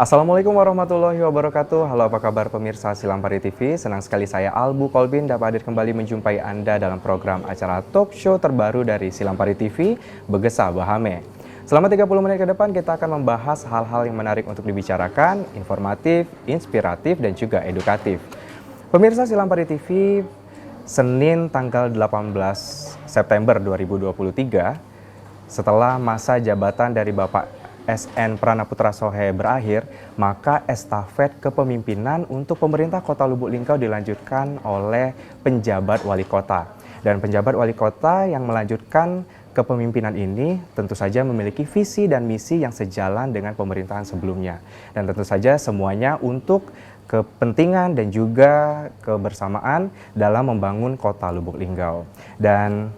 Assalamualaikum warahmatullahi wabarakatuh. Halo, apa kabar pemirsa Silampari TV? Senang sekali saya Albu Kolbin dapat hadir kembali menjumpai Anda dalam program acara talk show terbaru dari Silampari TV, Begesa Bahame. Selama 30 menit ke depan kita akan membahas hal-hal yang menarik untuk dibicarakan, informatif, inspiratif, dan juga edukatif. Pemirsa Silampari TV, Senin tanggal 18 September 2023, setelah masa jabatan dari Bapak SN Pranaputra Sohe berakhir, maka estafet kepemimpinan untuk pemerintah Kota Lubuk Linggau dilanjutkan oleh penjabat wali kota. Dan penjabat wali kota yang melanjutkan kepemimpinan ini tentu saja memiliki visi dan misi yang sejalan dengan pemerintahan sebelumnya. Dan tentu saja semuanya untuk kepentingan dan juga kebersamaan dalam membangun Kota Lubuk Linggau. Dan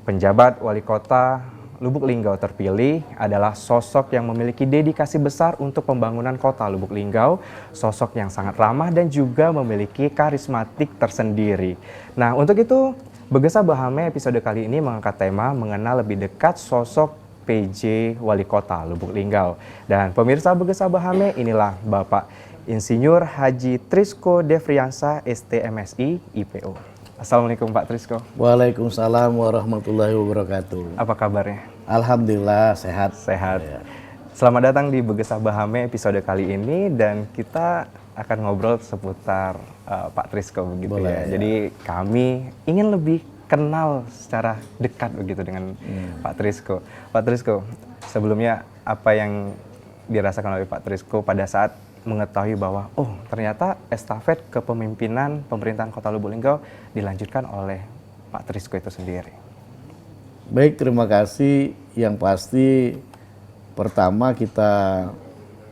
penjabat wali kota Lubuk Linggau terpilih adalah sosok yang memiliki dedikasi besar untuk pembangunan Kota Lubuk Linggau, sosok yang sangat ramah dan juga memiliki karismatik tersendiri. Nah, untuk itu Begesa Bahame episode kali ini mengangkat tema mengenal lebih dekat sosok PJ Wali Kota Lubuk Linggau. Dan pemirsa Begesa Bahame, inilah Bapak Insinyur Haji Trisko Devriansa STMSI IPO. Assalamualaikum Pak Trisko. Waalaikumsalam warahmatullahi wabarakatuh. Apa kabarnya? Alhamdulillah sehat. Sehat. Ya. Selamat datang di Begesa Bahame episode kali ini dan kita akan ngobrol seputar Pak Trisko begitu. Boleh, ya. Jadi kami ingin lebih kenal secara dekat begitu dengan Pak Trisko. Pak Trisko, sebelumnya apa yang dirasakan oleh Pak Trisko pada saat mengetahui bahwa ternyata estafet kepemimpinan pemerintahan Kota Lubuk Linggau dilanjutkan oleh Pak Trisko itu sendiri? Baik, terima kasih. Yang pasti pertama kita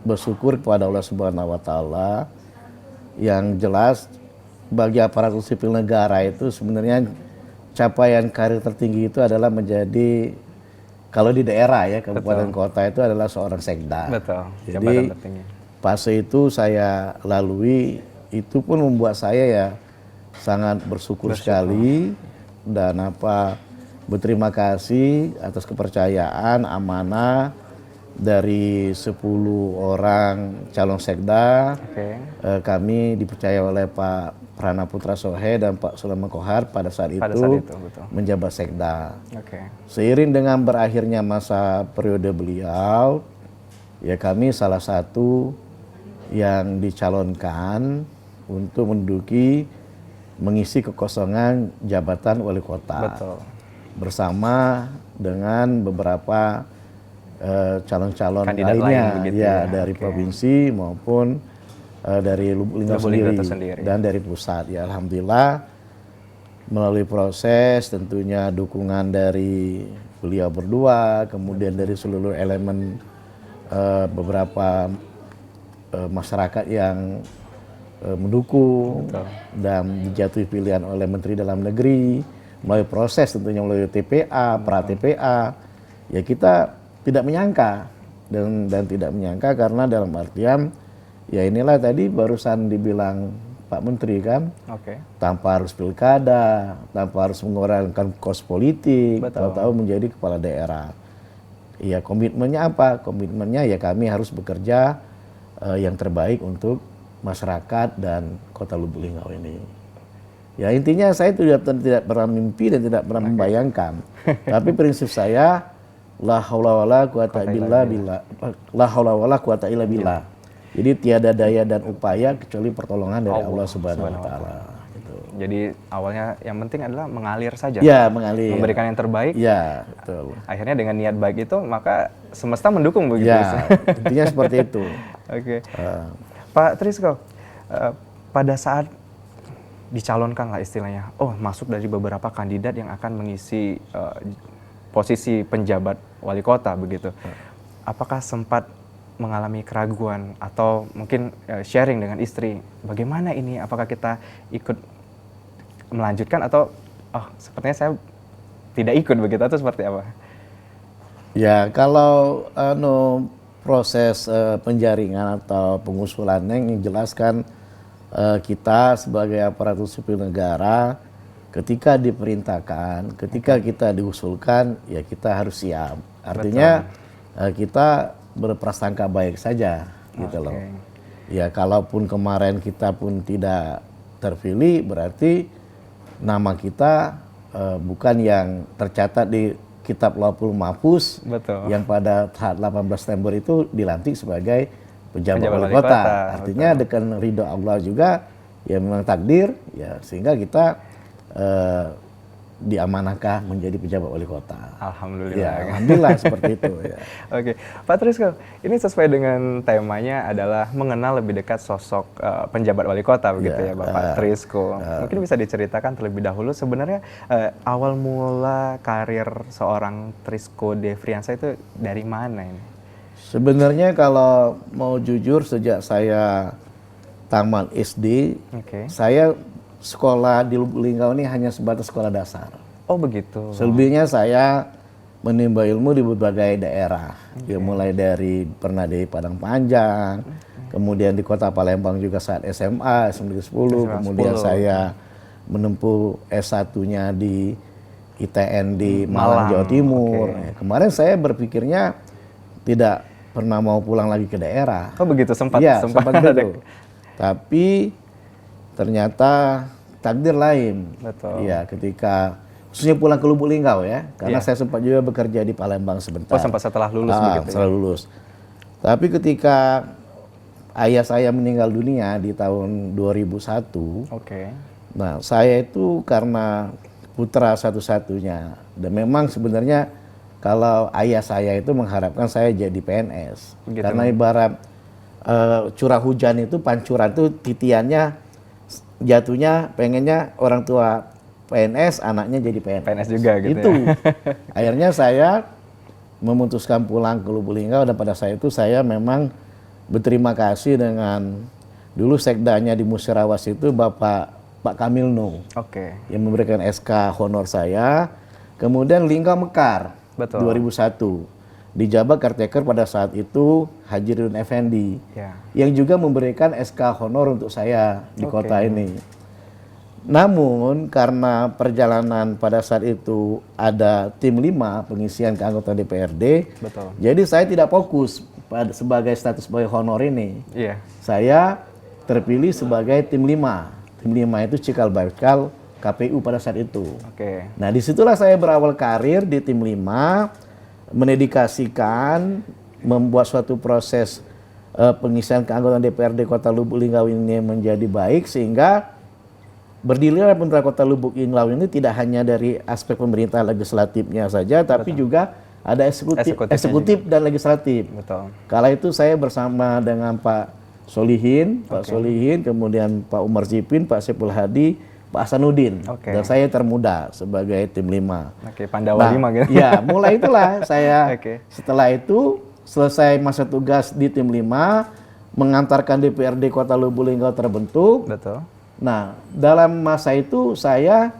bersyukur kepada Allah Subhanahu wa taala. Yang jelas bagi aparatur sipil negara itu sebenarnya capaian karir tertinggi itu adalah menjadi, kalau di daerah ya, kabupaten kota itu adalah seorang sekda. Betul. Jadi fase itu saya lalui, itu pun membuat saya ya sangat bersyukur sekali dan berterima kasih atas kepercayaan amanah dari 10 orang calon sekda. Kami dipercaya oleh Pak Pranaputra Sohe dan Pak Sulaiman Kohar pada saat itu menjabat sekda. Seiring dengan berakhirnya masa periode beliau, ya kami salah satu yang dicalonkan untuk mengisi kekosongan jabatan wali kota. Bersama dengan beberapa calon-calon lainnya ya, dari provinsi maupun dari Lubuk Linggau sendiri dan dari pusat. Ya, alhamdulillah melalui proses tentunya dukungan dari beliau berdua, kemudian dari seluruh elemen beberapa masyarakat yang mendukung dan dijatuhi pilihan oleh Menteri Dalam Negeri melalui proses tentunya melalui TPA, pra-TPA. Ya kita tidak menyangka dan tidak menyangka karena dalam artian ya inilah tadi barusan dibilang Pak Menteri kan, tanpa harus pilkada, tanpa harus mengorbankan kos politik, tahu-tahu menjadi kepala daerah. Ya komitmennya apa? Komitmennya ya kami harus bekerja yang terbaik untuk masyarakat dan Kota Lubuk Linggau ini. Ya intinya saya tidak pernah mimpi dan tidak pernah membayangkan. Tapi prinsip saya la haula wala quwata illa billah. La haula wala quwata illa billah. Jadi tiada daya dan upaya kecuali pertolongan dari Allah Subhanahu wa taala. Gitu. Jadi awalnya yang penting adalah mengalir saja. Ya, mengalir. Memberikan yang terbaik. Ya, betul. Akhirnya dengan niat baik itu maka semesta mendukung begitu. Ya, intinya seperti itu. Pak Trisko, pada saat dicalonkan lah istilahnya, masuk dari beberapa kandidat yang akan mengisi posisi penjabat wali kota begitu. Apakah sempat mengalami keraguan atau mungkin sharing dengan istri, bagaimana ini? Apakah kita ikut melanjutkan atau sepertinya saya tidak ikut begitu atau seperti apa? Ya kalau proses penjaringan atau pengusulannya yang jelaskan kita sebagai aparatur sipil negara ketika diperintahkan, ketika kita diusulkan ya kita harus siap. Artinya kita berprasangka baik saja gitu loh. Ya kalaupun kemarin kita pun tidak terpilih, berarti nama kita bukan yang tercatat di Kitab Lauhul Mahfuz yang pada saat 18 September itu dilantik sebagai pejabat wali kota. Artinya dengan ridho Allah juga, ya memang takdir, ya sehingga kita diamanahkan menjadi pejabat wali kota. Alhamdulillah. Ya, alhamdulillah seperti itu. Ya. Oke, Pak Trisco, ini sesuai dengan temanya adalah mengenal lebih dekat sosok penjabat wali kota begitu ya, Bapak Trisco. Mungkin bisa diceritakan terlebih dahulu sebenarnya awal mula karir seorang Trisco Devriansyah itu dari mana ini? Sebenarnya kalau mau jujur, sejak saya tamat SD, saya sekolah di Lubuk Linggau ini hanya sebatas sekolah dasar. Oh begitu. Selebihnya saya menimba ilmu di berbagai daerah. Ya, mulai dari pernah di Padang Panjang, kemudian di Kota Palembang juga saat SMA, SMA 10, kemudian saya menempuh S1-nya di ITN di Malang, Jawa Timur. Kemarin saya berpikirnya tidak pernah mau pulang lagi ke daerah. Oh begitu, sempat gitu. Tapi ternyata takdir lain. Betul. Ya, ketika khususnya pulang ke Lubuk Linggau ya, karena saya sempat juga bekerja di Palembang sebentar. Oh, sempat setelah lulus begitu. Setelah lulus. Tapi ketika ayah saya meninggal dunia di tahun 2001. Nah, saya itu karena putra satu-satunya, dan memang sebenarnya kalau ayah saya itu mengharapkan saya jadi PNS. Begitu. Karena ibarat curah hujan itu, pancuran itu titiannya jatuhnya pengennya orang tua PNS, anaknya jadi PNS. PNS juga gitu. Itu. Akhirnya saya memutuskan pulang ke Lubuk Linggau, dan pada saat itu saya memang berterima kasih dengan dulu sekdanya di Musyarawat itu Pak Kamil Nuh. Yang memberikan SK honor saya. Kemudian Linggau Mekar. 2001. Dijabat caretaker pada saat itu Haji Ridwan Effendi, yang juga memberikan SK honor untuk saya di kota ini. Namun karena perjalanan pada saat itu ada tim 5 pengisian keanggotaan DPRD, jadi saya tidak fokus sebagai status sebagai honor ini. Saya terpilih sebagai tim 5. Tim 5 itu cikal bakal KPU pada saat itu. Nah, disitulah saya berawal karir di tim 5. Mendedikasikan, membuat suatu proses pengisian keanggotaan DPRD Kota Lubuk Linggau ini menjadi baik, sehingga berdirilah Putra Kota Lubuk Linggau ini tidak hanya dari aspek pemerintah legislatifnya saja, tapi juga ada eksekutif dan legislatif. Kala itu saya bersama dengan Pak Solihin, kemudian Pak Umar Zipin, Pak Sepul Hadi, Pak Hasanuddin, dan saya termuda sebagai tim 5. Pandawa 5 gitu. Ya, mulai itulah saya setelah itu selesai masa tugas di tim 5, mengantarkan DPRD Kota Lubuk Linggau terbentuk. Nah, dalam masa itu saya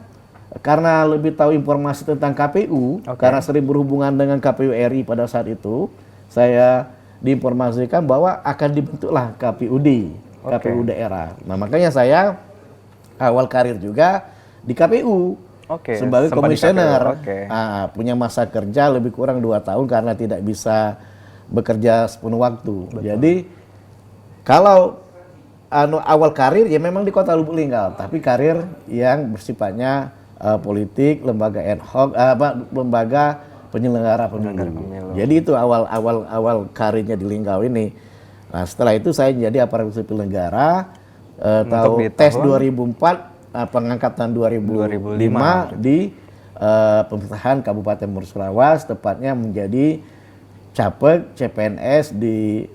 karena lebih tahu informasi tentang KPU, karena sering berhubungan dengan KPU RI pada saat itu, saya diinformasikan bahwa akan dibentuklah KPUD, KPU daerah. Nah, makanya saya awal karir juga di KPU sebagai komisioner. Punya masa kerja lebih kurang 2 tahun karena tidak bisa bekerja sepenuh waktu. Jadi kalau awal karir ya memang di Kota Lubuk Linggau, tapi karir yang bersifatnya politik, lembaga ad hoc, lembaga penyelenggara pemilu. Jadi itu awal karirnya di Linggau ini. Nah, setelah itu saya jadi aparatur sipil negara. Tes 2004, pengangkatan 2005 di pemerintahan Kabupaten Musyarawat, tepatnya menjadi Capek CPNS di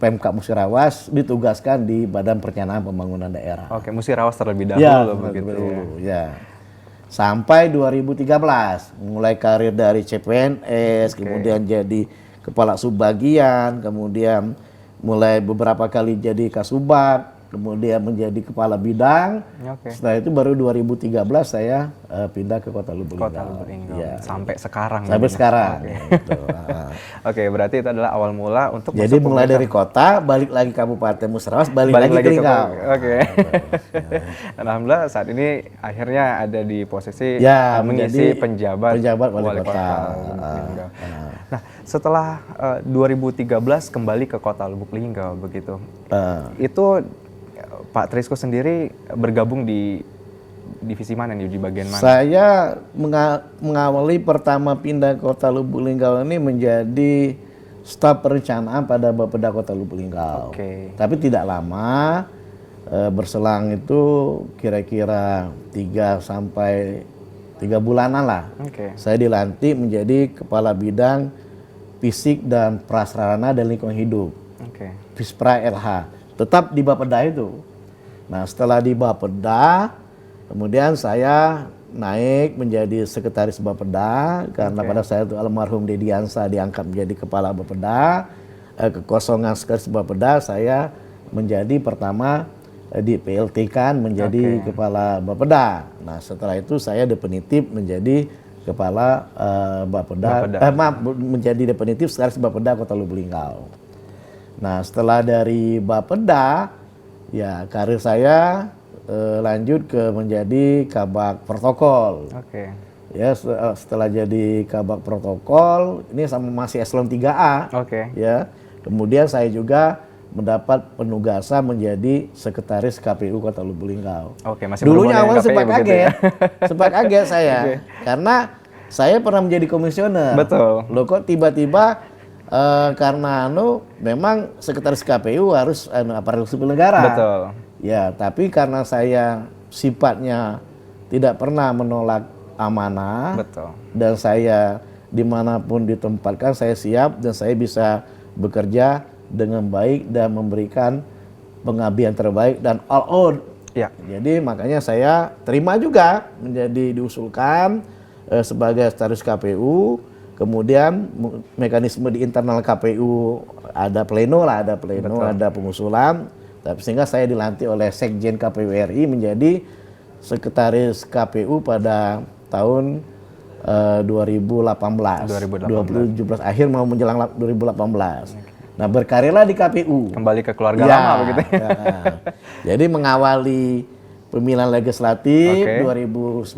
Pemkab Musyarawat, ditugaskan di Badan Perencanaan Pembangunan Daerah. Musyarawat terlebih dahulu begitu ya. Sampai 2013, mulai karir dari CPNS, kemudian jadi kepala subbagian, kemudian mulai beberapa kali jadi kasubag, kemudian menjadi kepala bidang. Setelah itu baru 2013 saya pindah ke Kota Lubuk Linggau. Ya. Sampai sekarang. Sampai sekarang. Berarti itu adalah awal mula untuk jadi mulai dari kota, balik lagi Kabupaten Musyarawat, balik lagi ke Linggau. Alhamdulillah saat ini akhirnya ada di posisi mengisi penjabat wali kota. Nah, setelah 2013 kembali ke Kota Lubuk Linggau begitu. Itu Pak Trisco sendiri bergabung di divisi mana nih, di bagian mana? Saya mengawali pertama pindah Kota Lubuk Linggau ini menjadi staf perencanaan pada Bapeda Kota Lubuk Linggau. Tapi tidak lama, berselang itu kira-kira 3 sampai 3 bulanan lah. Saya dilantik menjadi Kepala Bidang Fisik dan Prasarana dan Lingkungan Hidup. Fispra LH. Tetap di Bapeda itu. Nah, setelah di Bapeda, kemudian saya naik menjadi sekretaris Bapeda karena pada saat itu almarhum Dedi Yansa diangkat menjadi kepala Bapeda. Kekosongan sekretaris Bapeda, saya menjadi pertama di PLT kan menjadi kepala Bapeda. Nah, setelah itu saya definitif menjadi kepala Bapeda. Menjadi definitif sekretaris Bapeda Kota Lubuk Linggau. Nah, setelah dari Bapeda, ya karir saya lanjut ke menjadi kabak protokol. Ya, setelah jadi kabak protokol, ini sama masih eselon 3A. Ya, kemudian saya juga mendapat penugasan menjadi sekretaris KPU Kota Lubuk Linggau. Dulunya awal sempat kaget, sempat kaget saya, karena saya pernah menjadi komisioner. Loh kok tiba-tiba karena memang sekretaris KPU harus aparatur sipil negara. Ya, tapi karena saya sifatnya tidak pernah menolak amanah, dan saya dimanapun ditempatkan saya siap dan saya bisa bekerja dengan baik dan memberikan pengabdian terbaik dan all out. Jadi makanya saya terima juga menjadi diusulkan sebagai sekretaris KPU. Kemudian mekanisme di internal KPU ada pleno lah, ada pengusulan. Tapi sehingga saya dilantik oleh Sekjen KPU RI menjadi sekretaris KPU pada tahun 2018. 2017 akhir mau menjelang 2018. Nah, berkarirlah di KPU. Kembali ke keluarga lama begitu ya. Jadi mengawali pemilihan legislatif 2019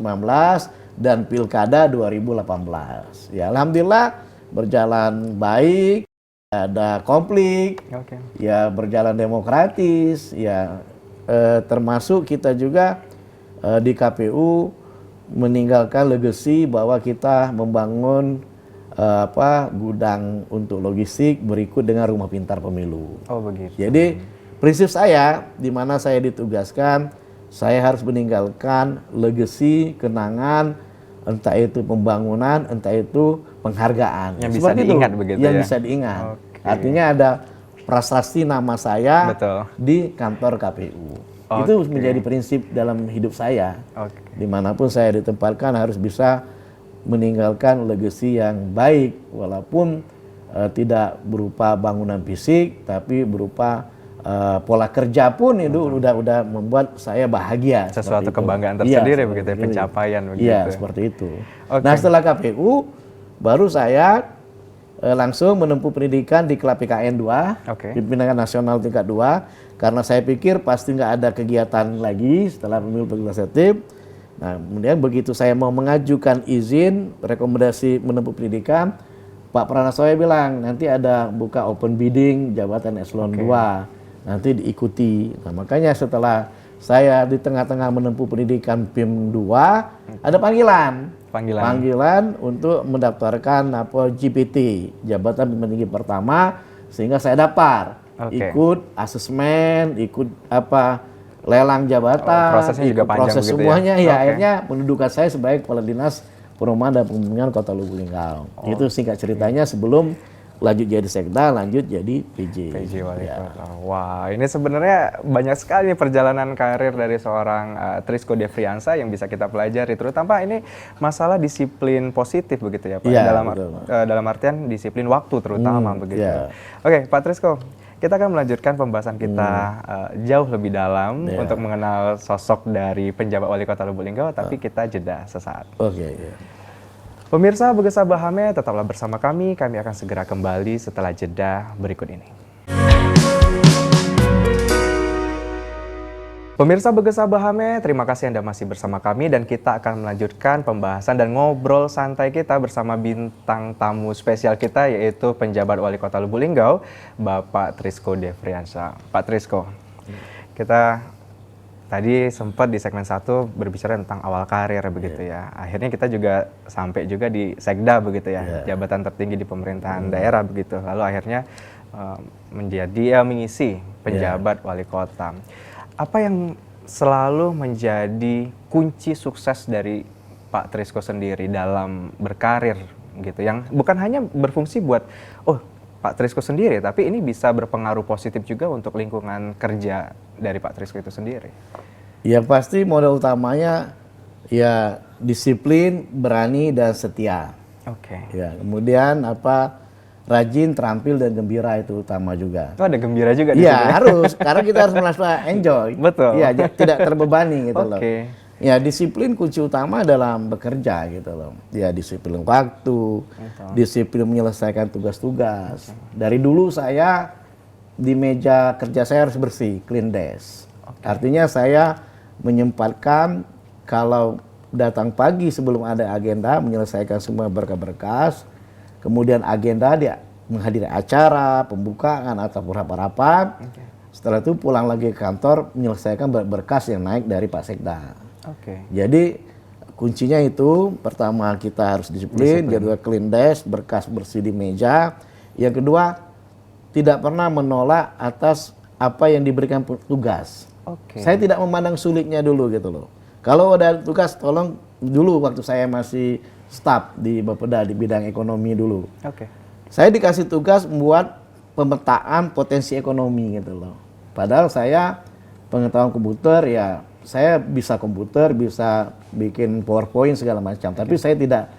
dan pilkada 2018. Ya, alhamdulillah berjalan baik, ada konflik, ya berjalan demokratis, ya termasuk kita juga di KPU meninggalkan legacy bahwa kita membangun gudang untuk logistik berikut dengan rumah pintar pemilu. Jadi prinsip saya di mana saya ditugaskan, saya harus meninggalkan legacy, kenangan, entah itu pembangunan, entah itu penghargaan. Yang bisa diingat begitu ya? Yang bisa diingat. Artinya ada prasasti nama saya di kantor KPU. Itu menjadi prinsip dalam hidup saya. Dimanapun saya ditempatkan harus bisa meninggalkan legacy yang baik, walaupun tidak berupa bangunan fisik, tapi berupa pola kerja pun itu udah membuat saya bahagia. Sesuatu kebanggaan tersendiri begitu ya, pencapaian begitu. Iya, seperti itu. Nah, setelah KPU baru saya langsung menempuh pendidikan di KPKN 2, Pimpinan Nasional tingkat 2, karena saya pikir pasti nggak ada kegiatan lagi setelah pemilu legislatif. Nah, kemudian begitu saya mau mengajukan izin rekomendasi menempuh pendidikan, Pak Pranasoya bilang nanti ada buka open bidding jabatan eselon 2, nanti diikuti. Nah, makanya setelah saya di tengah-tengah menempuh pendidikan PIM 2, ada panggilan untuk mendaftarkan GPT, jabatan pimpinan tinggi pertama, sehingga saya daftar, ikut asesmen, ikut lelang jabatan, prosesnya juga panjang proses begitu semuanya ya. Akhirnya mendudukan saya sebagai Kepala Dinas Perumahan dan Pembangunan Kota Lubuk Linggau. Itu singkat ceritanya sebelum lanjut jadi sekda, lanjut jadi PJ wali kota. Wah, ini sebenarnya banyak sekali perjalanan karir dari seorang Trisco Devriansa yang bisa kita pelajari, terutama ini masalah disiplin positif begitu ya Pak. Dalam artian disiplin waktu terutama begitu. Oke, Pak Trisco, kita akan melanjutkan pembahasan kita jauh lebih dalam untuk mengenal sosok dari penjabat wali kota Lubuk Linggau, tapi kita jeda sesaat. Pemirsa Begesa Bahame, tetaplah bersama kami akan segera kembali setelah jeda berikut ini. Pemirsa Begesa Bahame, terima kasih Anda masih bersama kami dan kita akan melanjutkan pembahasan dan ngobrol santai kita bersama bintang tamu spesial kita yaitu penjabat Wali Kota Lubuk Linggau, Bapak Trisco Devriansyah. Pak Trisco, kita tadi sempat di segmen 1 berbicara tentang awal karir begitu ya. Akhirnya kita juga sampai juga di Sekda begitu ya, jabatan tertinggi di pemerintahan daerah begitu. Lalu akhirnya menjadi mengisi penjabat wali kota. Apa yang selalu menjadi kunci sukses dari Pak Trisco sendiri dalam berkarir gitu, yang bukan hanya berfungsi buat Pak Trisco sendiri, tapi ini bisa berpengaruh positif juga untuk lingkungan kerja dari Pak Trisco itu sendiri? Yang pasti modal utamanya ya disiplin, berani dan setia. Oke. Ya, kemudian rajin, terampil dan gembira itu utama juga. Oh, ada gembira juga di Iya, sini. harus karena kita harus merasa enjoy. Betul. Iya, tidak terbebani gitu loh. Oke. Ya, disiplin kunci utama dalam bekerja gitu loh. Ya, disiplin waktu, disiplin menyelesaikan tugas-tugas. Dari dulu saya di meja kerja saya harus bersih, clean desk. Artinya saya menyempatkan kalau datang pagi sebelum ada agenda menyelesaikan semua berkas-berkas. Kemudian agenda dia menghadiri acara, pembukaan ataupun rapat-rapat. Setelah itu pulang lagi ke kantor menyelesaikan berkas yang naik dari Pak Sekda. Jadi kuncinya itu pertama kita harus disiplin, kedua clean desk, berkas bersih di meja. Yang kedua tidak pernah menolak atas apa yang diberikan tugas. Saya tidak memandang sulitnya dulu gitu loh. Kalau ada tugas tolong dulu waktu saya masih staf di Bapeda di bidang ekonomi dulu. Saya dikasih tugas membuat pemetaan potensi ekonomi gitu loh. Padahal saya pengetahuan komputer ya, saya bisa komputer, bisa bikin PowerPoint segala macam. Tapi saya tidak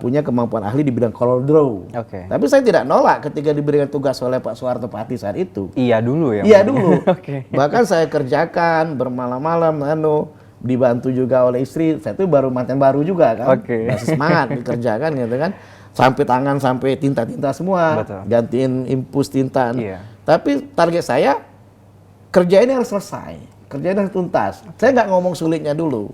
punya kemampuan ahli di bidang Corel Draw. Tapi saya tidak nolak ketika diberikan tugas oleh Pak Soeharto Pati saat itu. Iya dulu ya. Iya dulu. Bahkan saya kerjakan bermalam-malam, dibantu juga oleh istri. Saya itu baru mantan baru juga kan, masih semangat dikerjakan gitu kan. Sampai tangan sampai tinta-tinta semua, gantiin impus tinta. Tapi target saya kerja ini harus selesai, kerja ini harus tuntas. Saya nggak ngomong sulitnya dulu.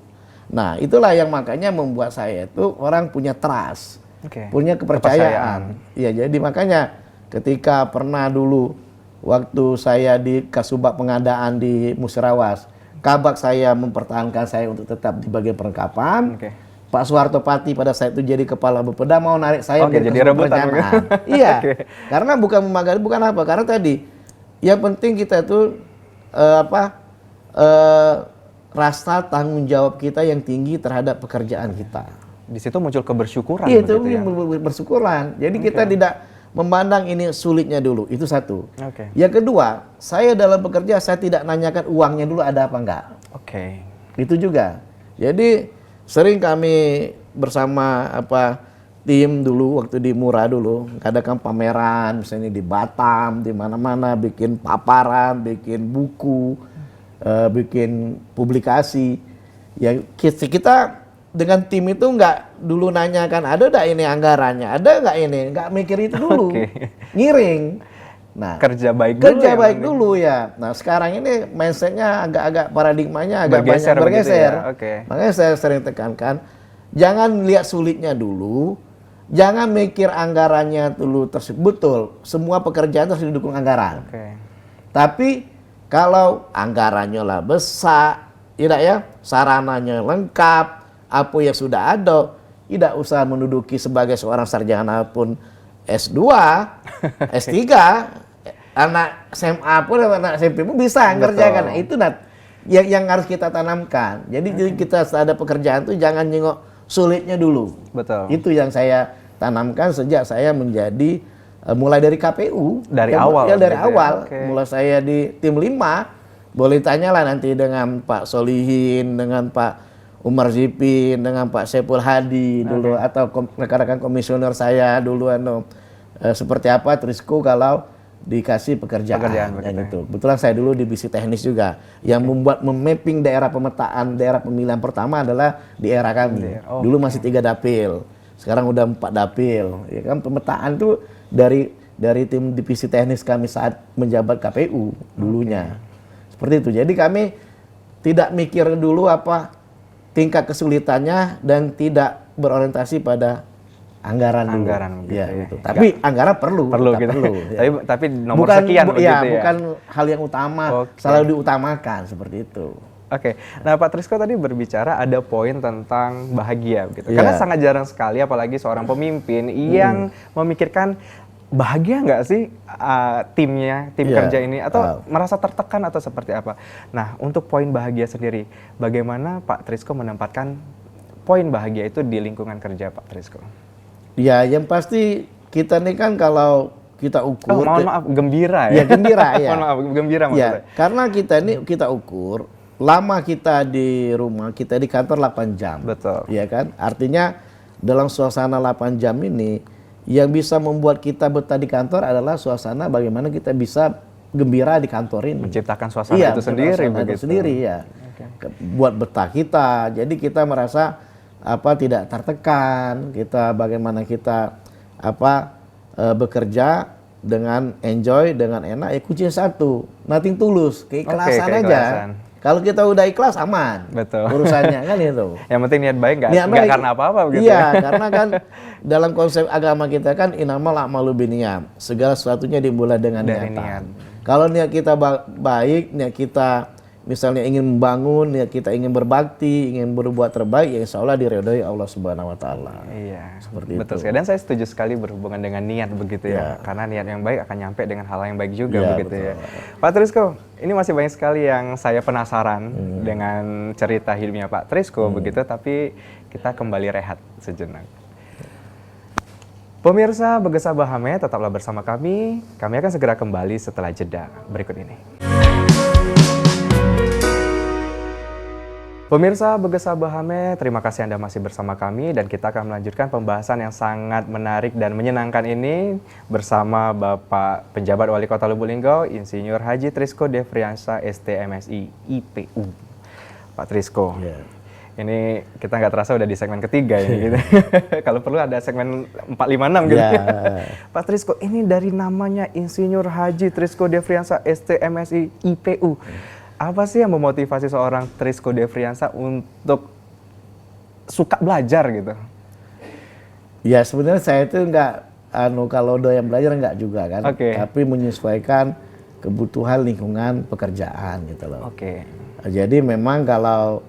Nah itulah yang makanya membuat saya itu orang punya trust, punya kepercayaan. Iya, jadi makanya ketika pernah dulu waktu saya di Kasubag pengadaan di Musirawas, Kabag saya mempertahankan saya untuk tetap di bagian perlengkapan. Pak Soeharto Pati pada saat itu jadi kepala Bapeda mau narik saya jadi rebutan. Iya, karena bukan memagai, bukan apa, karena tadi yang penting kita itu rasa tanggung jawab kita yang tinggi terhadap pekerjaan kita. Di situ muncul kebersyukuran. Iya, itu bersyukuran. Jadi kita tidak memandang ini sulitnya dulu, itu satu. Yang kedua, saya dalam bekerja saya tidak nanyakan uangnya dulu ada apa enggak. Itu juga. Jadi sering kami bersama tim dulu waktu di Murah dulu ngadakan pameran misalnya di Batam, di mana-mana bikin paparan, bikin buku, bikin publikasi. Ya kita dengan tim itu nggak dulu nanyakan ada nggak ini anggarannya, ada nggak ini, nggak mikir itu dulu, ngiring. Nah, kerja baik dulu ya. Nah sekarang ini mindsetnya agak paradigmanya agak banyak bergeser. Makanya saya sering tekankan, jangan lihat sulitnya dulu, jangan mikir anggarannya dulu betul. Semua pekerjaan harus didukung anggaran. Tapi kalau anggarannya lah besar, tidak ya, sarananya lengkap. Apa yang sudah ada, tidak usah menduduki sebagai seorang sarjana pun S2, S3, anak SMA pun, anak SMP pun bisa ngerjakan. Nah, itu yang harus kita tanamkan. Jadi kita ada pekerjaan tuh jangan nyengok sulitnya dulu. Itu yang saya tanamkan sejak saya menjadi mulai dari KPU. Dari awal. Mulai saya di tim 5, boleh tanyalah nanti dengan Pak Solihin, dengan Pak Umar Zipin, dengan Pak Sepul Hadi dulu, atau rekan-rekan komisioner saya dulu, seperti apa Trisco kalau dikasih pekerjaan yang itu. Kebetulan saya dulu divisi teknis juga, yang membuat memapping daerah pemetaan daerah pemilihan pertama adalah di era kami. Dulu masih 3 dapil, sekarang udah 4 dapil. Ya kan, pemetaan itu dari tim divisi teknis kami saat menjabat KPU dulunya. Seperti itu. Jadi kami tidak mikir dulu apa tingkat kesulitannya dan tidak berorientasi pada anggaran dulu. Gitu ya. Gitu. Tapi anggaran perlu gitu. Ya. Tapi nomor bukan, sekian begitu ya. Bukan hal yang utama, selalu diutamakan seperti itu. Oke. Nah, Pak Trisco tadi berbicara ada poin tentang bahagia gitu. Karena sangat jarang sekali apalagi seorang pemimpin yang memikirkan bahagia nggak sih tim kerja ini atau merasa tertekan atau seperti apa. Nah, untuk poin bahagia sendiri, bagaimana Pak Trisco menempatkan poin bahagia itu di lingkungan kerja Pak Trisco? Ya, yang pasti kita ini kan kalau kita ukur. Mohon maaf, gembira ya? Ya, gembira ya. Mohon maaf, gembira maksudnya. Ya, karena kita ini kita ukur, lama kita di rumah, kita di kantor 8 jam. Betul. Ya kan? Artinya dalam suasana 8 jam ini, yang bisa membuat kita betah di kantor adalah suasana bagaimana kita bisa gembira di kantor ini. Menciptakan suasana itu sendiri begitu. Itu sendiri ya. Buat betah kita. Jadi kita merasa tidak tertekan, kita bagaimana kita bekerja dengan enjoy, dengan enak, ya kuncinya satu, nothing tulus, keikhlasan aja. Kalau kita udah ikhlas aman, betul. Urusannya kan itu. Yang penting niat baik nggak karena apa-apa begitu. Iya, karena kan dalam konsep agama kita kan innamal a'malu binniyat, segala sesuatunya dimulai dengan niatan. Kalau niat kita baik, niat kita misalnya ingin membangun, niat kita ingin berbakti, ingin berbuat terbaik, ya insya Allah diridhoi Allah Subhanahu Wa Taala. Iya, seperti betul itu. sekali. Dan saya setuju sekali berhubungan dengan niat begitu ya. Karena niat yang baik akan nyampe dengan hal yang baik juga begitu ya. Pak Trisco, ini masih banyak sekali yang saya penasaran dengan cerita hidupnya Pak Trisco begitu, tapi kita kembali rehat sejenak. Pemirsa Begesa Bahame, tetaplah bersama kami. Kami akan segera kembali setelah jeda berikut ini. Pemirsa Begesa Bahame, terima kasih Anda masih bersama kami dan kita akan melanjutkan pembahasan yang sangat menarik dan menyenangkan ini bersama Bapak Penjabat Wali Kota Lubuk Linggau, Insinyur Haji Trisco Devriansyah STMSI IPU. Pak Trisco, ini kita nggak terasa udah di segmen ketiga ini. Gitu. Kalau perlu ada segmen 456 gitu. Pak Trisco, ini dari namanya Insinyur Haji Trisco Devriansyah STMSI IPU. Apa sih yang memotivasi seorang Trisco Devriansyah untuk suka belajar gitu? Ya sebenarnya saya itu nggak, kalau doyan belajar nggak juga kan, tapi menyesuaikan kebutuhan lingkungan pekerjaan gitu loh. Jadi memang kalau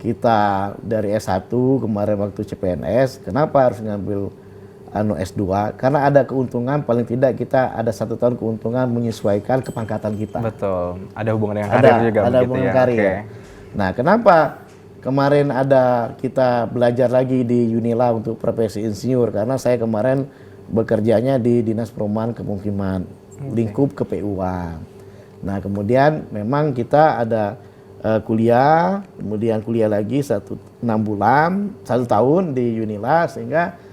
kita dari S1 kemarin waktu CPNS, kenapa harus ngambil S2? Karena ada keuntungan, paling tidak kita ada 1 tahun keuntungan menyesuaikan kepangkatan kita. Betul, ada hubungan dengan karir juga. Ada hubungan karir. Nah, kenapa kemarin kita belajar lagi di Unila untuk profesi insinyur? Karena saya kemarin bekerjanya di Dinas Perumahan Kemukiman, lingkup KPU-an. Nah, kemudian memang kita ada kuliah, kemudian kuliah lagi 6 bulan, 1 tahun di Unila, sehingga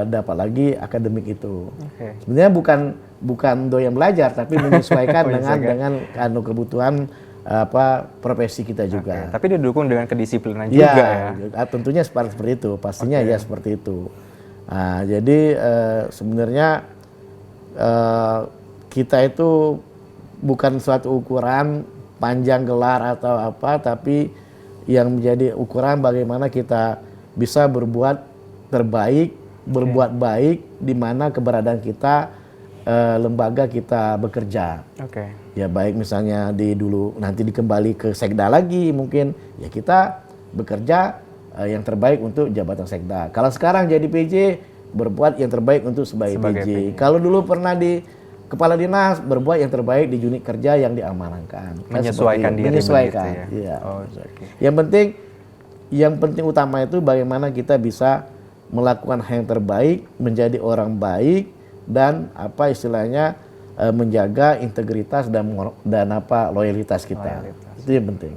dapat lagi akademik itu. Sebenarnya bukan doyan belajar, tapi menyesuaikan dengan kebutuhan profesi kita juga. Tapi didukung dengan kedisiplinan juga ya. Tentunya seperti itu, pastinya ya seperti itu. Nah, jadi sebenarnya kita itu bukan suatu ukuran panjang gelar atau apa, tapi yang menjadi ukuran bagaimana kita bisa berbuat terbaik, berbuat baik di mana keberadaan kita, lembaga kita bekerja. Ya baik misalnya nanti dikembali ke sekda lagi mungkin, ya kita bekerja yang terbaik untuk jabatan sekda. Kalau sekarang jadi PJ, berbuat yang terbaik untuk sebagai PJ. Kalau dulu pernah di kepala dinas, berbuat yang terbaik di unit kerja yang diamanahkan. Menyesuaikan diri. Menyesuaikan. Ya. Yang penting utama itu bagaimana kita bisa melakukan hal yang terbaik, menjadi orang baik, dan menjaga integritas dan loyalitas kita. Itu yang penting.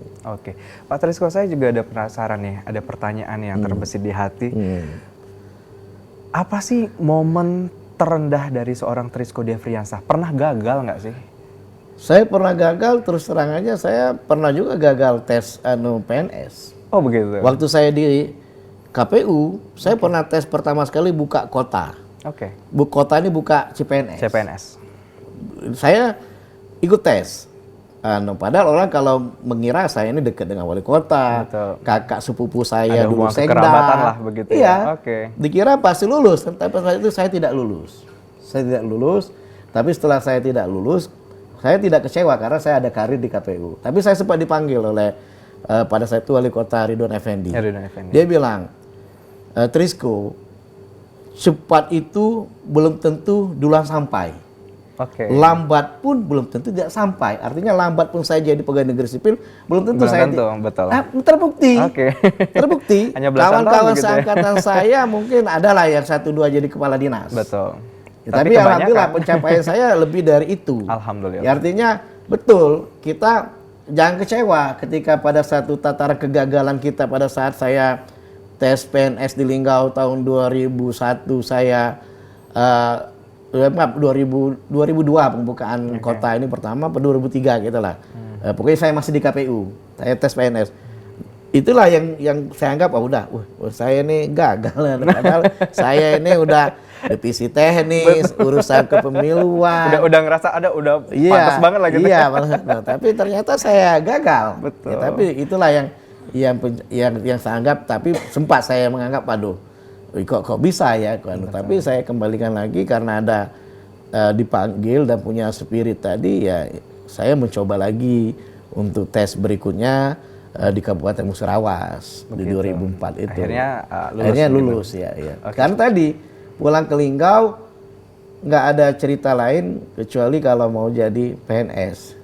Pak Trisco, saya juga ada penasaran nih, ada pertanyaan yang terbesit di hati. Apa sih momen terendah dari seorang Trisco Devriansyah? Pernah gagal nggak sih? Saya pernah gagal, terus terang aja saya pernah juga gagal tes PNS. Oh begitu. Waktu saya di KPU, saya pernah tes pertama sekali buka kota. Kota ini buka CPNS. CPNS. Saya ikut tes. Padahal orang kalau mengira saya ini dekat dengan wali kota, Betul. kakak sepupu saya Ada dulu hubungan kekerabatan lah begitu ya. Iya. Oke. Dikira pasti lulus, tapi saat itu saya tidak lulus. Saya tidak lulus, tapi setelah saya tidak lulus, saya tidak kecewa karena saya ada karir di KPU. Tapi saya sempat dipanggil oleh pada saat itu wali kota Ridwan Effendi. Ridwan Effendi. Dia bilang, Trisco, cepat itu belum tentu duluan sampai. Oke. Lambat pun belum tentu tidak sampai. Artinya lambat pun saya jadi pegawai negeri sipil, belum tentu Belum saya tentu, betul. terbukti. Oke. Terbukti. Hanya belasan tahun Kawan-kawan begitu ya. seangkatan saya mungkin adalah yang 1-2 jadi kepala dinas. Betul. Ya, tapi alhamdulillah pencapaian saya lebih dari itu. Alhamdulillah. Ya, artinya betul, kita jangan kecewa ketika pada satu tataran kegagalan kita pada saat saya tes PNS di Linggau tahun 2001 saya 2002 pembukaan kota ini pertama, 2003 gitu lah. Pokoknya saya masih di KPU, saya tes PNS. Itulah yang saya anggap, saya ini gagal. Padahal saya ini udah divisi teknis, urusan kepemiluan. Udah ngerasa pantas banget lah gitu. Iya, tapi ternyata saya gagal. Betul. Ya, tapi itulah yang saya anggap, tapi sempat saya menganggap, kok bisa ya, tapi saya kembalikan lagi karena ada dipanggil dan punya spirit tadi, ya saya mencoba lagi untuk tes berikutnya di Kabupaten Musirawas di 2004 itu. Akhirnya lulus ya. Okay. Karena tadi pulang ke Linggau nggak ada cerita lain kecuali kalau mau jadi PNS.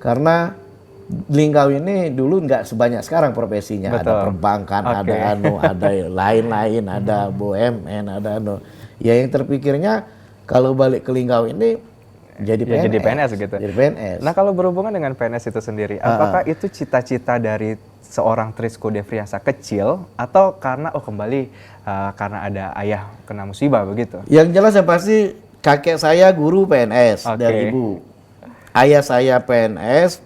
Karena Linggau ini dulu nggak sebanyak sekarang profesinya. Betul. Ada perbankan, ada lain-lain, ada BUMN, ada Ya yang terpikirnya kalau balik ke Linggau ini jadi PNS. Jadi PNS gitu. Jadi PNS. Nah, kalau berhubungan dengan PNS itu sendiri, apakah itu cita-cita dari seorang Trisco Devriansyah kecil atau karena kembali karena ada ayah kena musibah begitu? Yang jelas ya pasti kakek saya guru PNS dari ibu. Ayah saya PNS,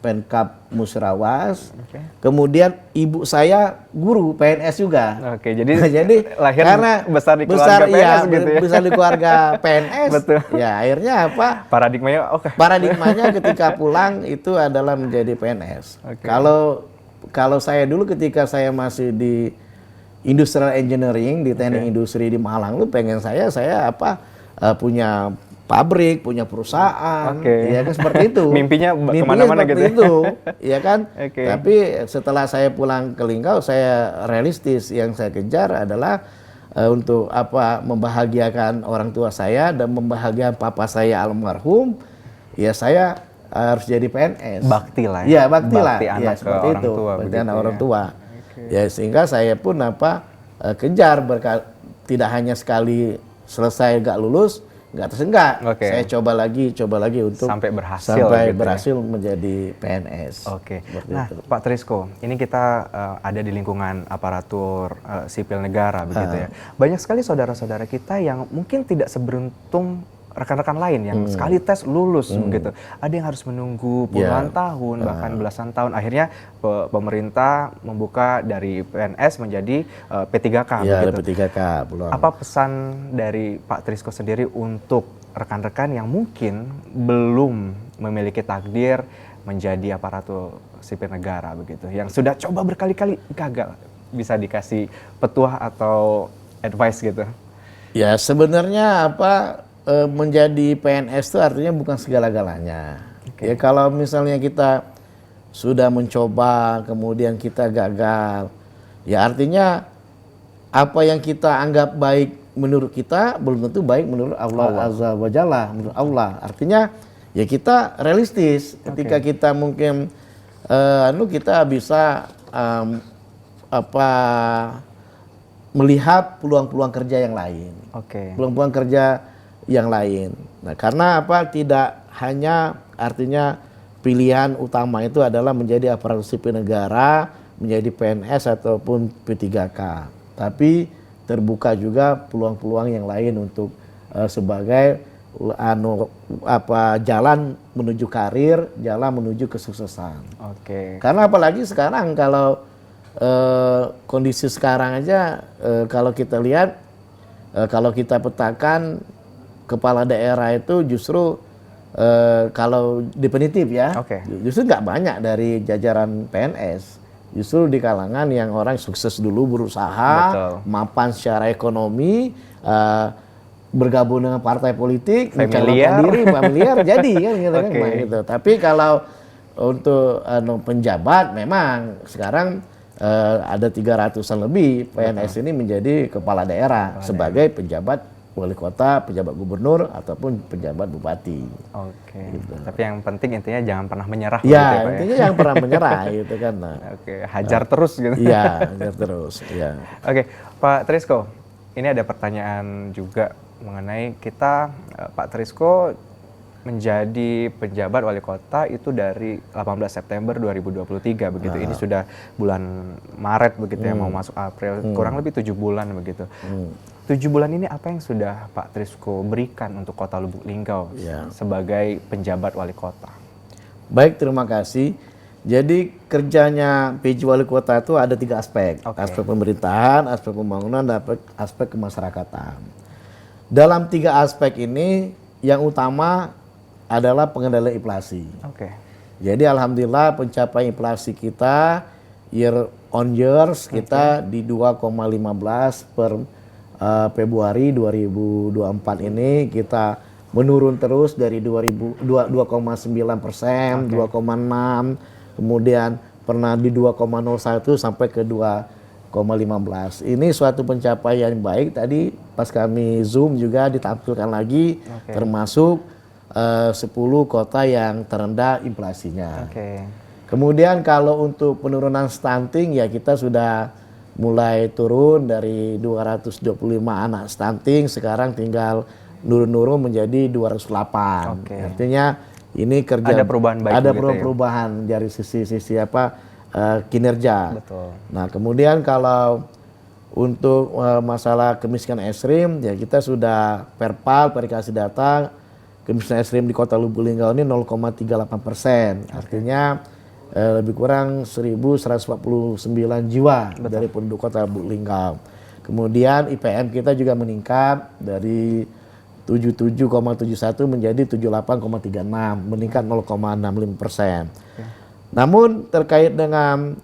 Pemkab Musirawas. Kemudian ibu saya guru PNS juga. Oke, jadi lahir karena besar di keluarga PNS gitu ya. Besar di keluarga PNS. Betul. Ya, akhirnya apa? Paradigmanya Paradigmanya ketika pulang itu adalah menjadi PNS. Okay. Kalau saya dulu ketika saya masih di Industrial Engineering di Teknik Industri di Malang, pengen saya punya pabrik, punya perusahaan, ya kan seperti itu. Mimpinya kemana-mana gitu. Itu, ya kan. Okay. Tapi setelah saya pulang ke Linggau, saya realistis. Yang saya kejar adalah untuk membahagiakan orang tua saya dan membahagiakan papa saya almarhum. Ya saya harus jadi PNS. Bakti lah. Ya bakti lah. Bakti anak ya, seperti orang itu. tua. Bakti anak orang tua. Okay. Ya sehingga saya pun kejar tidak hanya sekali selesai gak lulus. Nggak tersenggak. Saya coba lagi untuk sampai berhasil menjadi PNS. Oke. Nah, Pak Trisco, ini kita ada di lingkungan aparatur sipil negara begitu ya. Banyak sekali saudara-saudara kita yang mungkin tidak seberuntung rekan-rekan lain yang sekali tes lulus begitu. Ada yang harus menunggu puluhan tahun bahkan belasan tahun. Akhirnya pemerintah membuka dari PNS menjadi P3K begitu. P3K belum. Apa pesan dari Pak Trisco sendiri untuk rekan-rekan yang mungkin belum memiliki takdir menjadi aparatur sipil negara begitu, yang sudah coba berkali-kali gagal, bisa dikasih petuah atau advice gitu? Ya sebenarnya menjadi PNS itu artinya bukan segala-galanya. Ya kalau misalnya kita sudah mencoba kemudian kita gagal, ya artinya apa yang kita anggap baik menurut kita belum tentu baik menurut Allah Azza wa Jalla, menurut Allah. Artinya ya kita realistis ketika kita mungkin kita bisa melihat peluang-peluang kerja yang lain. Peluang-peluang kerja yang lain. Nah, karena tidak hanya artinya pilihan utama itu adalah menjadi aparatur sipil negara, menjadi PNS ataupun P3K. Tapi terbuka juga peluang-peluang yang lain untuk sebagai jalan menuju karir, jalan menuju kesuksesan. Karena apalagi sekarang kalau kondisi sekarang aja kalau kita lihat kalau kita petakan kepala daerah itu justru kalau definitif ya, Oke. justru nggak banyak dari jajaran PNS. Justru di kalangan yang orang sukses dulu berusaha, Betul. mapan secara ekonomi, bergabung dengan partai politik, Familiar. mencalonkan diri, familiar, jadi kan gitu kan, Oke. nah, gitu. Tapi kalau untuk penjabat, memang sekarang ada 300-an lebih PNS ini menjadi kepala daerah sebagai penjabat wali kota, penjabat gubernur ataupun penjabat bupati. Oke. Tapi yang penting intinya jangan pernah menyerah. Ya, begitu ya, Pak, intinya jangan pernah menyerah gitu kan. Nah, Oke, hajar terus gitu. iya, hajar terus. Ya. Oke, Pak Trisko, ini ada pertanyaan juga mengenai kita, Pak Trisko menjadi penjabat wali kota itu dari 18 September 2023 begitu. Ini sudah bulan Maret begitu ya, mau masuk April, kurang lebih 7 bulan begitu. 7 bulan ini apa yang sudah Pak Trisko berikan untuk Kota Lubuk Linggau sebagai penjabat wali kota? Baik, terima kasih. Jadi kerjanya PJ Wali Kota itu ada 3 aspek. Aspek pemerintahan, aspek pembangunan, dan aspek kemasyarakatan. Dalam 3 aspek ini, yang utama adalah pengendalian inflasi. Oke. Jadi alhamdulillah pencapaian inflasi kita year on years kita di 2,15 per Februari 2024 ini kita menurun terus dari 2,9%, 2,6, kemudian pernah di 2,01 sampai ke 2,15. Ini suatu pencapaian baik. Tadi pas kami zoom juga ditampilkan lagi, termasuk 10 kota yang terendah inflasinya. Kemudian kalau untuk penurunan stunting ya kita sudah mulai turun dari 225 anak stunting, sekarang tinggal nurun-nurun menjadi 208. Artinya ini kerja ada perubahan baik, ada begitu ya? perubahan dari sisi kinerja. Betul. Nah, kemudian kalau untuk masalah kemiskinan ekstrim ya kita sudah perpal verifikasi data kemiskinan ekstrim di Kota Lubuk Linggau ini 0,38%. Artinya lebih kurang 1.149 jiwa dari penduduk Kota Lubuk Linggau. Kemudian IPM kita juga meningkat dari 77,71 menjadi 78,36, meningkat 0,65%. Namun terkait dengan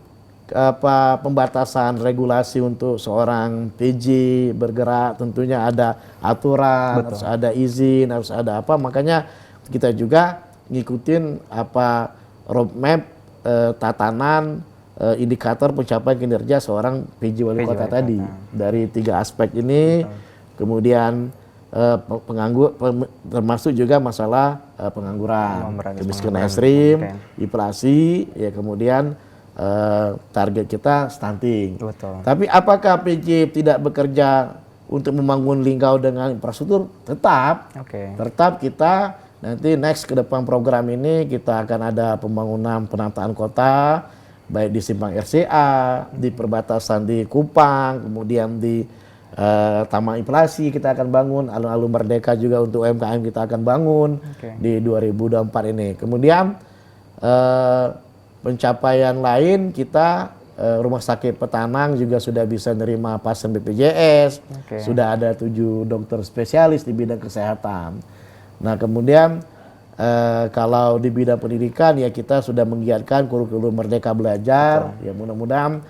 pembatasan regulasi untuk seorang PJ bergerak, tentunya ada aturan, harus ada izin, harus ada apa. Makanya kita juga ngikutin roadmap tatanan indikator pencapaian kinerja seorang PJ wali kota tadi. Dari 3 aspek ini, kemudian termasuk juga masalah pengangguran, kemiskinan ekstrim, inflasi, ya kemudian target kita stunting. Tapi apakah PJ tidak bekerja untuk membangun Linggau dengan infrastruktur? Tetap kita nanti next ke depan program ini kita akan ada pembangunan penataan kota, baik di Simpang RCA, di perbatasan di Kupang, kemudian di Taman Inflasi kita akan bangun, alun-alun Merdeka juga untuk UMKM kita akan bangun di 2024 ini. Kemudian pencapaian lain kita Rumah Sakit Petanang juga sudah bisa nerima pasien BPJS, sudah ada 7 dokter spesialis di bidang kesehatan. Nah kemudian kalau di bidang pendidikan ya kita sudah menggiatkan kurikulum Merdeka Belajar. Ya mudah-mudahan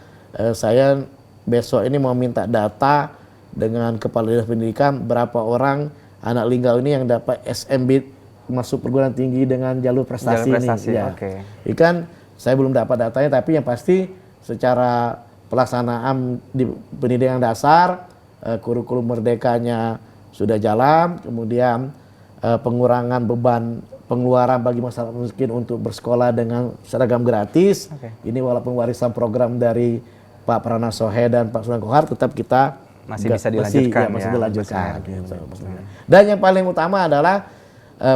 saya besok ini mau minta data dengan Kepala Dinas Pendidikan berapa orang anak Linggau ini yang dapat SMB masuk perguruan tinggi dengan jalur prestasi, ini. Ya. Ikan saya belum dapat datanya, tapi yang pasti secara pelaksanaan di pendidikan dasar kurikulum Merdekanya sudah jalan, kemudian pengurangan beban pengeluaran bagi masyarakat miskin untuk bersekolah dengan seragam gratis. Ini walaupun warisan program dari Pak Prana Sohe dan Pak Sultan Kohar, tetap kita masih bisa dilanjutkan. Masih dilanjutkan. Dan yang paling utama adalah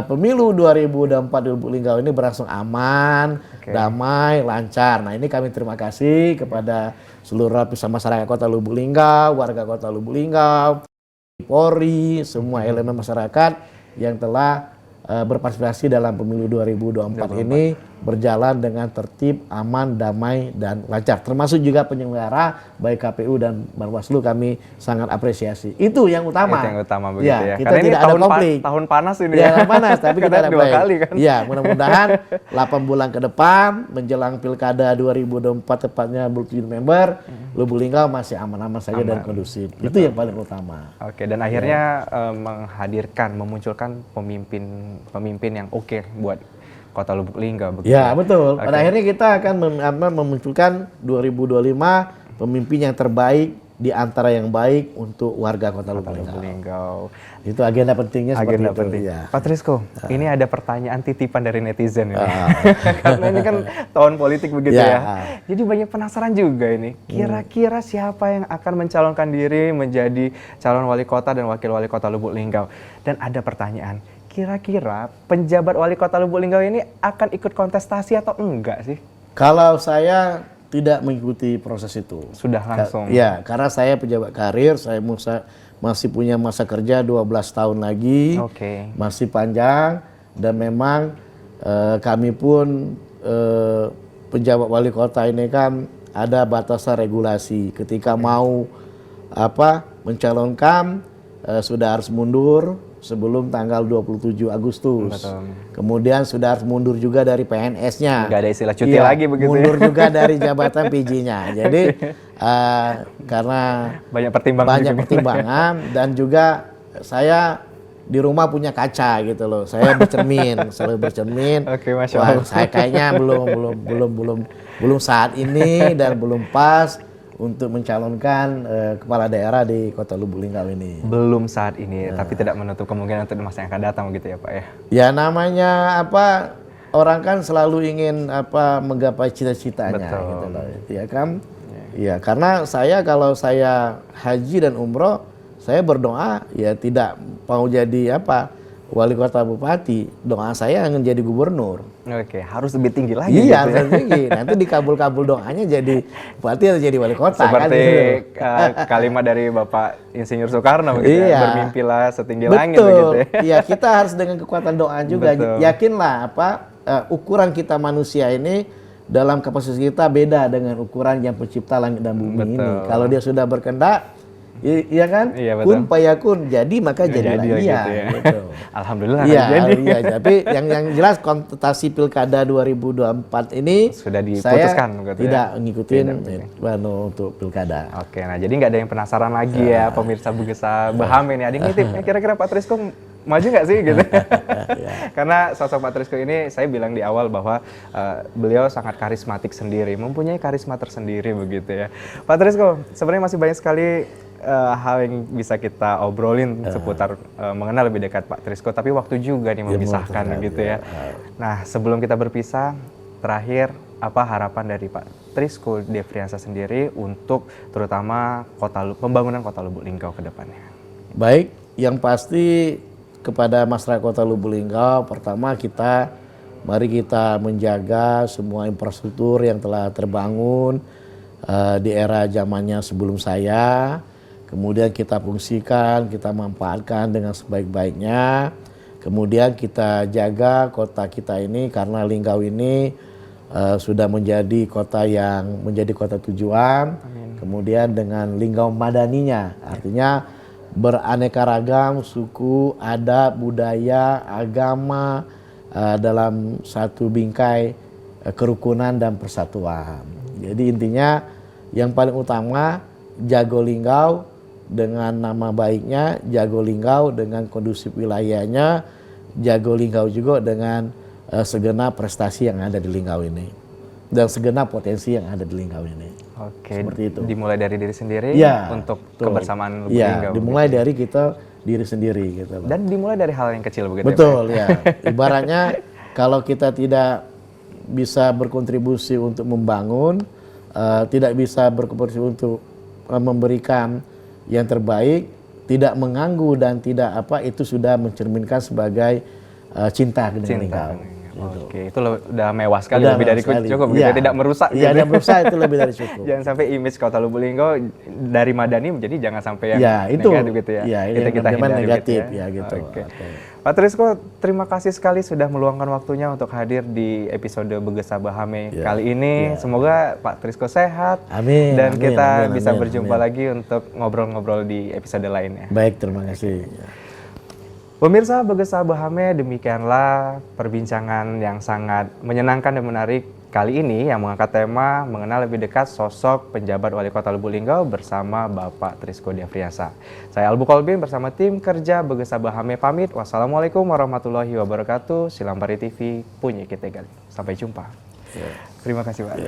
pemilu 2024 di Lubuk Linggau ini berlangsung aman, damai, lancar. Nah ini kami terima kasih kepada seluruh lapisan masyarakat Kota Lubuk Linggau, warga Kota Lubuk Linggau, Polri, semua elemen masyarakat yang telah berpartisipasi dalam pemilu 2024 ini berjalan dengan tertib, aman, damai, dan lancar. Termasuk juga penyelenggara, baik KPU dan Bawaslu kami sangat apresiasi. Itu yang utama. Itu yang utama begitu ya. Kita Karena tidak ini ada konflik. tahun panas ini Ya, panas, tapi kita ada dua kali kan. Ya, mudah-mudahan 8 bulan ke depan menjelang Pilkada 2024 tepatnya 27 November, Lubuk Linggau masih aman-aman saja dan kondusif. Itu yang paling utama. Oke, dan akhirnya menghadirkan, memunculkan pemimpin yang oke buat Kota Lubuk Linggau begitu. Ya, betul. Oke. Pada akhirnya kita akan memunculkan 2025 pemimpin yang terbaik di antara yang baik untuk warga Kota Lubuk Lubuk Linggau. Linggau. Itu agenda pentingnya seperti Agenda itu. penting. Ya. Pak Trisko, ini ada pertanyaan titipan dari netizen ini. Karena ini kan tahun politik begitu Ya. ya. Jadi banyak penasaran juga ini. Kira-kira siapa yang akan mencalonkan diri menjadi calon wali kota dan wakil wali kota Lubuk Linggau? Dan ada pertanyaan, kira-kira penjabat wali kota Lubuk Linggau ini akan ikut kontestasi atau enggak sih? Kalau saya tidak mengikuti proses itu. Sudah langsung. Ya, karena saya pejabat karir, saya masih punya masa kerja 12 tahun lagi. Oke. Masih panjang dan memang kami pun pejabat wali kota ini kan ada batasan regulasi. Ketika mau mencalonkan sudah harus mundur sebelum tanggal 27 Agustus. Betul. Kemudian sudah harus mundur juga dari PNS-nya. Nggak ada istilah cuti lagi begitu mundur ya? juga dari jabatan PJ-nya. Jadi karena Banyak pertimbangan banyak juga. pertimbangan dan juga saya di rumah punya kaca gitu loh. Saya bercermin, selalu bercermin. Oke, Masya Wah, Allah. saya kayaknya belum saat ini dan belum pas untuk mencalonkan kepala daerah di Kota Lubuk Linggau ini. Belum saat ini, tapi tidak menutup kemungkinan untuk masa yang akan datang gitu ya Pak ya. Ya namanya orang kan selalu ingin menggapai cita-citanya Betul. gitu loh. Ya kan? Ya, karena kalau saya haji dan umroh, saya berdoa ya tidak mau jadi wali kota bupati, doa saya ingin jadi gubernur. Oke, harus lebih tinggi lagi Iya, gitu ya. lebih tinggi. Nanti dikabul-kabul doanya jadi bupati atau jadi wali kota kan Seperti gitu. kalimat dari Bapak Insinyur Soekarno begitu ya, Iya. bermimpilah setinggi langit begitu Betul. ya. Iya, kita harus dengan kekuatan doa juga. Betul. Yakinlah ukuran kita manusia ini dalam kapasitas kita beda dengan ukuran yang pencipta langit dan bumi ini. Betul. Kalau dia sudah berkehendak, iya kan? Iya, betul. Kun fayakun, jadi maka jadilah Jadi iya. gitu ya. Gitu. Alhamdulillah Iya, jadi. iya. Tapi yang jelas kontestasi Pilkada 2024 ini Sudah diputuskan saya begitu ya? tidak ngikutin Tidak. untuk Pilkada. Oke, nah jadi nggak ada yang penasaran lagi ya pemirsa Begesa Baham ini. Ada yang nitip, kira-kira Pak Trisko maju nggak sih gitu? Karena sosok Pak Trisko ini saya bilang di awal bahwa beliau sangat karismatik sendiri, mempunyai karisma tersendiri begitu ya. Pak Trisko, sebenarnya masih banyak sekali hal yang bisa kita obrolin seputar mengenal lebih dekat Pak Trisko, tapi waktu juga nih memisahkan gitu ya. Nah, sebelum kita berpisah, terakhir apa harapan dari Pak Trisko Devriansa sendiri untuk terutama pembangunan Kota Lubuk Linggau ke depannya? Baik, yang pasti kepada masyarakat Kota Lubuk Linggau, pertama mari kita menjaga semua infrastruktur yang telah terbangun di era zamannya sebelum saya. Kemudian kita fungsikan, kita manfaatkan dengan sebaik-baiknya. Kemudian kita jaga kota kita ini karena Linggau ini sudah menjadi kota tujuan. Amin. Kemudian dengan Linggau Madaninya, artinya beraneka ragam suku, adat, budaya, agama dalam satu bingkai kerukunan dan persatuan. Jadi intinya yang paling utama jago Linggau dengan nama baiknya, jago Linggau dengan kondusif wilayahnya, jago Linggau juga dengan segenap prestasi yang ada di Linggau ini dan segenap potensi yang ada di Linggau ini. Oke, seperti itu. Dimulai dari diri sendiri Ya, untuk betul. kebersamaan Lubuk Ya, Linggau. dimulai dari kita diri sendiri gitu loh. Dan dimulai dari hal yang kecil begitu. Betul ya. Ibaratnya kalau kita tidak bisa berkontribusi untuk membangun, tidak bisa berkontribusi untuk memberikan yang terbaik, tidak mengganggu dan tidak itu sudah mencerminkan sebagai cinta dengan Linggau. gitu. Oke, itu udah mewah sekali, Udah lebih dari mewah sekali. cukup, Iya. gitu, tidak merusak. Iya, gitu. tidak merusak, itu lebih dari cukup. Jangan sampai image Kota Lubulingga dari Madani menjadi jangan sampai yang Ya, itu. negatif gitu ya. Iya, Itu yang kita memang hindari negatif, gitu ya gitu. Oke. Oke. Pak Trisko, terima kasih sekali sudah meluangkan waktunya untuk hadir di episode Begesa Bahame Ya, kali ini. Semoga Pak Trisko sehat Amin, dan amin, kita amin, bisa amin, berjumpa amin. lagi untuk ngobrol-ngobrol di episode lainnya. Baik, terima kasih. Pemirsa Begesa Bahame, demikianlah perbincangan yang sangat menyenangkan dan menarik kali ini yang mengangkat tema mengenal lebih dekat sosok penjabat Wali Kota Lubulingga bersama Bapak Trisko Diafriasa. Saya Albu Kolbin bersama tim kerja Begesa Bahame pamit. Wassalamualaikum warahmatullahi wabarakatuh. Silampari TV punya kita gali. Sampai jumpa. Terima kasih Pak.